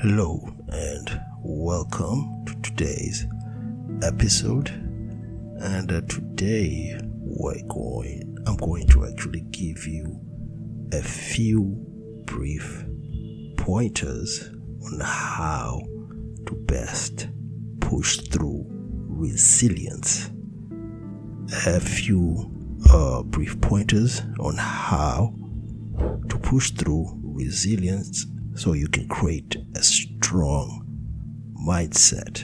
Hello and welcome to today's episode. And today I'm going to actually give you a few brief pointers on how to best push through resilience. A few brief pointers on how to push through resilience so you can create a strong mindset.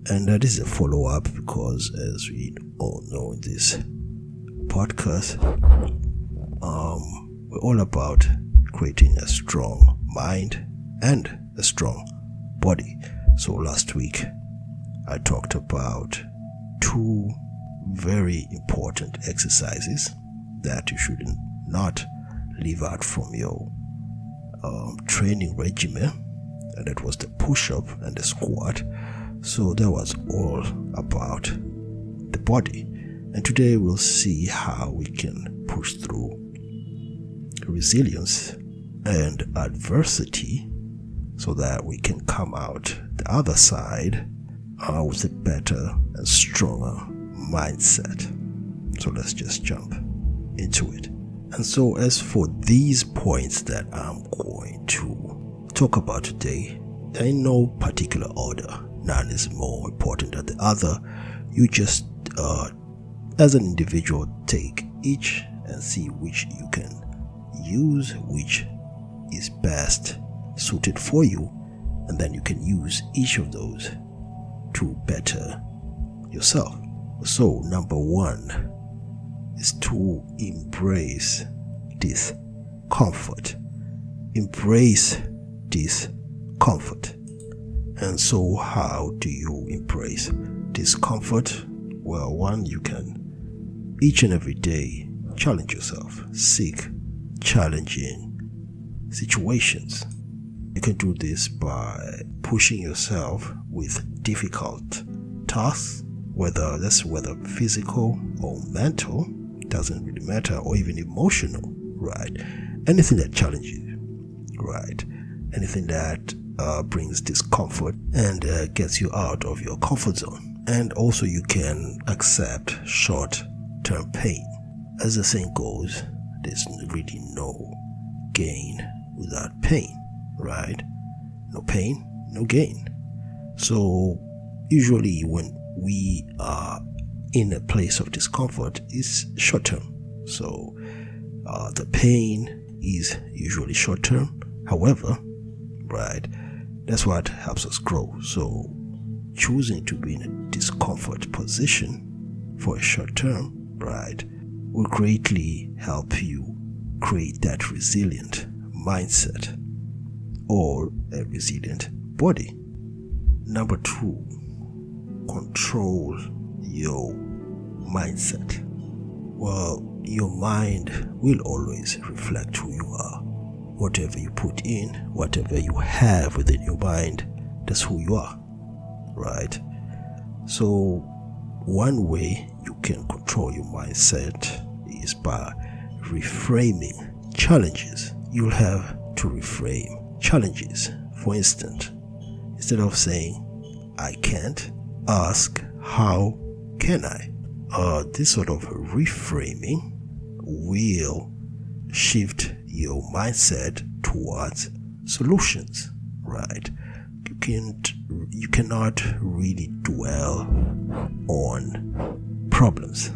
And that is a follow-up because, as we all know in this podcast, we're all about creating a strong mind and a strong body. So last week I talked about two very important exercises that you should not leave out from your training regimen, and that was the push-up and the squat. So that was all about the body, and today we'll see how we can push through resilience and adversity so that we can come out the other side with a better and stronger mindset. So let's just jump into it. And so as for these points that I'm going to talk about today, they're in no particular order. None is more important than the other. You just, as an individual, take each and see which you can use, which is best suited for you, and then you can use each of those to better yourself. So number one is to embrace discomfort. Embrace discomfort. And so how do you embrace discomfort? Well, one, you can each and every day challenge yourself. Seek challenging situations. You can do this by pushing yourself with difficult tasks, whether physical or mental, doesn't really matter, or even emotional, right? Anything that challenges you, right? Anything that brings discomfort and gets you out of your comfort zone. And also you can accept short-term pain. As the saying goes, there's really no gain without pain, right? No pain, no gain. So usually when we are in a place of discomfort, it's short term. So the pain is usually short term. However, right, that's what helps us grow. So choosing to be in a discomfort position for a short term, right, will greatly help you create that resilient mindset or a resilient body. Number two, control your mindset. Well, your mind will always reflect who you are. Whatever you put in, whatever you have within your mind, that's who you are, right? So one way you can control your mindset is by reframing challenges. You'll have to reframe challenges. For instance, instead of saying, I can't, ask, how can I? This sort of reframing will shift your mindset towards solutions, right? You cannot really dwell on problems.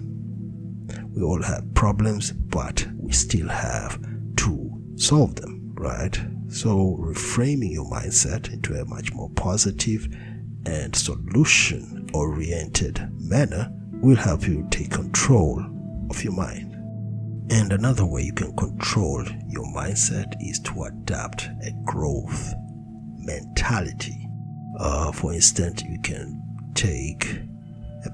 We all have problems, but we still have to solve them, right? So reframing your mindset into a much more positive and solution-oriented manner will help you take control of your mind. And another way you can control your mindset is to adapt a growth mentality. For instance, you can take a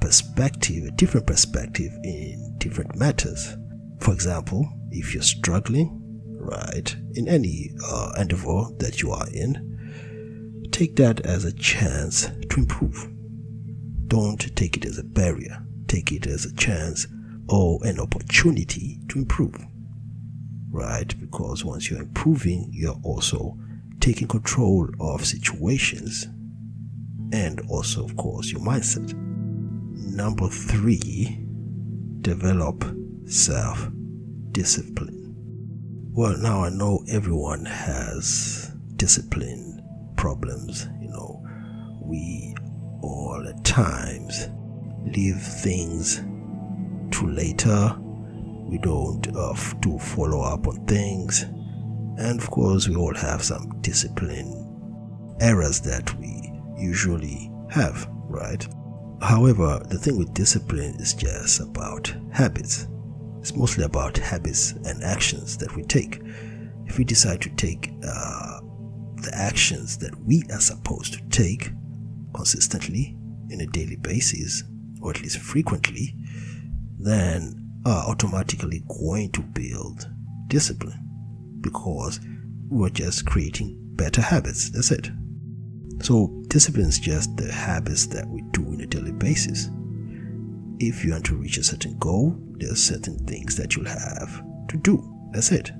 different perspective in different matters. For example, if you're struggling, right, in any endeavor that you are in, take that as a chance to improve. Don't take it as a barrier. Take it as a chance or an opportunity to improve, right? Because once you're improving, you're also taking control of situations, and also, of course, your mindset. Number 3, develop self-discipline. Well, now I know everyone has discipline problems. We all at times leave things to later. We don't do follow up on things. And of course, we all have some discipline errors that we usually have, right? However, the thing with discipline is just about habits. It's mostly about habits and actions that we take. If we decide to take the actions that we are supposed to take consistently in a daily basis, or at least frequently, then are automatically going to build discipline, because we're just creating better habits. That's it. So discipline is just the habits that we do on a daily basis. If you want to reach a certain goal, there are certain things that you'll have to do. That's it.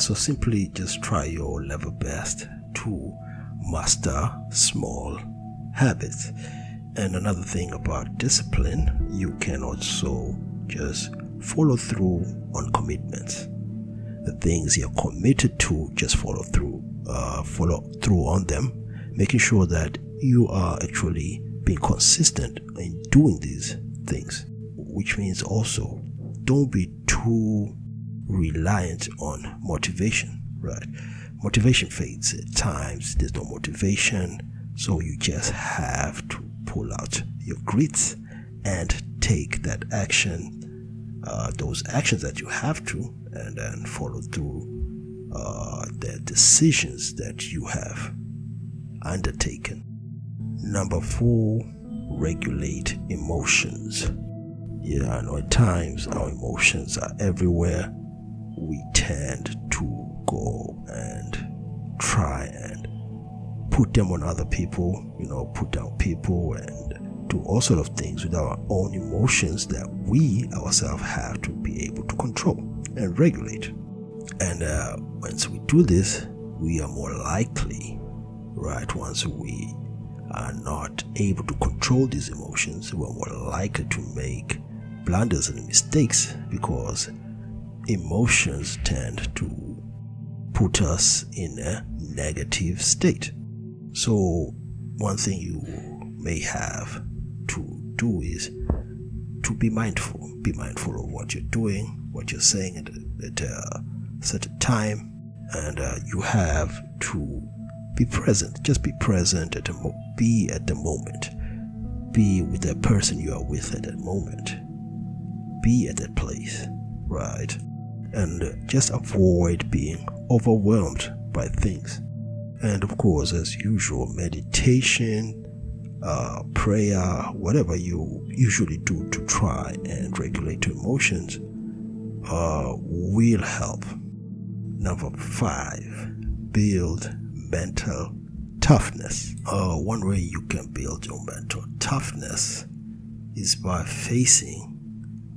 So simply just try your level best to master small habits. And another thing about discipline, you can also just follow through on commitments. The things you're committed to, just follow through on them, making sure that you are actually being consistent in doing these things, which means also don't be too reliant on motivation, right? Motivation fades at times. There's no motivation, so you just have to pull out your grit and take that action, those actions that you have to, and then follow through the decisions that you have undertaken. Number 4, regulate emotions. Yeah, I know at times our emotions are everywhere. We tend to go and try and put them on other people, put down people and do all sorts of things with our own emotions that we ourselves have to be able to control and regulate. And once we do this, we are more likely, right, once we are not able to control these emotions, we're more likely to make blunders and mistakes, because emotions tend to put us in a negative state. So one thing you may have to do is to be mindful. Be mindful of what you're doing, what you're saying at a certain time, and you have to be present. Just be present be at the moment. Be with the person you are with at that moment. Be at that place, right? And just avoid being overwhelmed by things. And of course, as usual, meditation, prayer, whatever you usually do to try and regulate your emotions will help. Number 5, build mental toughness. One way you can build your mental toughness is by facing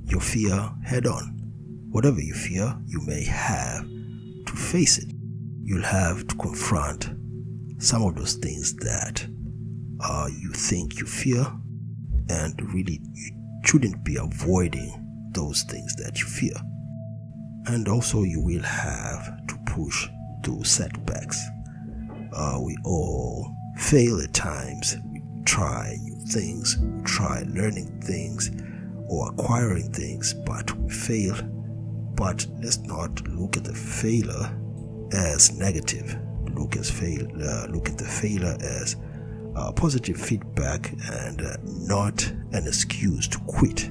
your fear head on. Whatever you fear, you may have to face it. You'll have to confront some of those things that you think you fear, and really you shouldn't be avoiding those things that you fear. And also you will have to push through setbacks. We all fail at times. We try new things, we try learning things or acquiring things, but we fail. But let's not look at the failure as negative. Look at the failure as positive feedback and not an excuse to quit.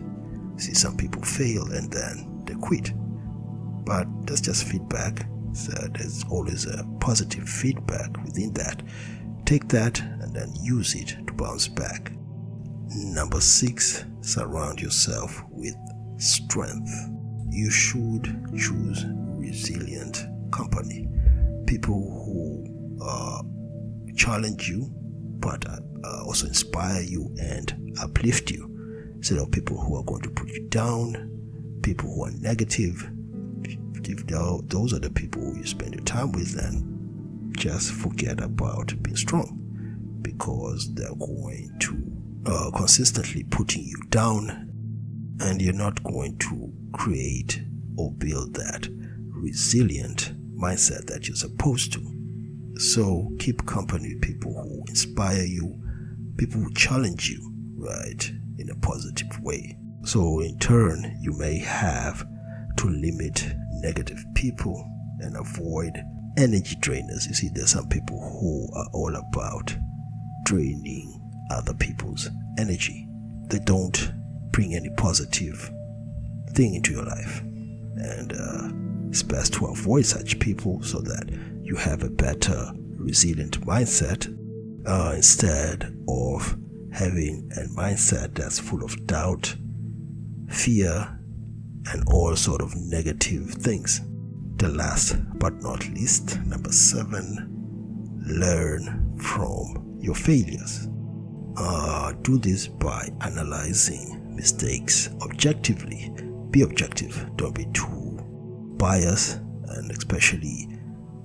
See, some people fail and then they quit, but that's just feedback. So there's always a positive feedback within that. Take that and then use it to bounce back. Number 6, surround yourself with strength. You should choose resilient company. People who challenge you but also inspire you and uplift you, instead of people who are going to put you down, people who are negative. If those are the people you spend your time with, then just forget about being strong, because they're going to consistently putting you down, and you're not going to create or build that resilient mindset that you're supposed to. So keep company with people who inspire you, people who challenge you, right, in a positive way. So in turn, you may have to limit negative people and avoid energy drainers. You see, there's some people who are all about draining other people's energy. They don't bring any positive thing into your life. And it's best to avoid such people so that you have a better resilient mindset instead of having a mindset that's full of doubt, fear, and all sort of negative things. The last but not least, number 7, learn from your failures. Do this by analyzing mistakes objectively. Be objective, don't be too biased, and especially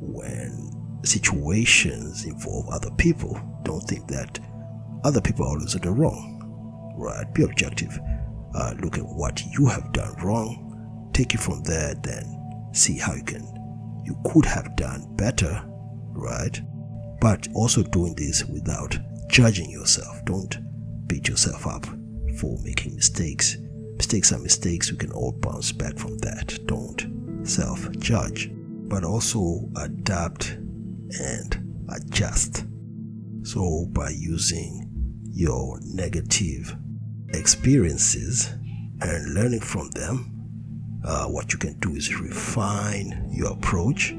when situations involve other people, don't think that other people are always in the wrong, right? Be objective. Look at what you have done wrong, take it from there, then see how you could have done better, right? But also doing this without judging yourself. Don't beat yourself up for making mistakes. Mistakes are mistakes. We can all bounce back from that. Don't self-judge, but also adapt and adjust. So by using your negative experiences and learning from them, what you can do is refine your approach,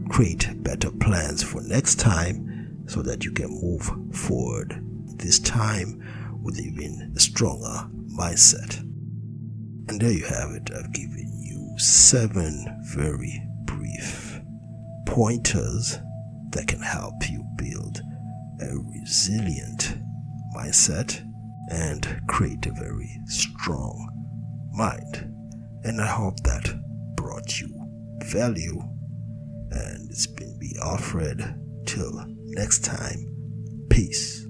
create better plans for next time so that you can move forward this time with even a stronger mindset. And there you have it. I've given you 7 very brief pointers that can help you build a resilient mindset and create a very strong mind. And I hope that brought you value. And it's been me, Alfred. Till next time, peace.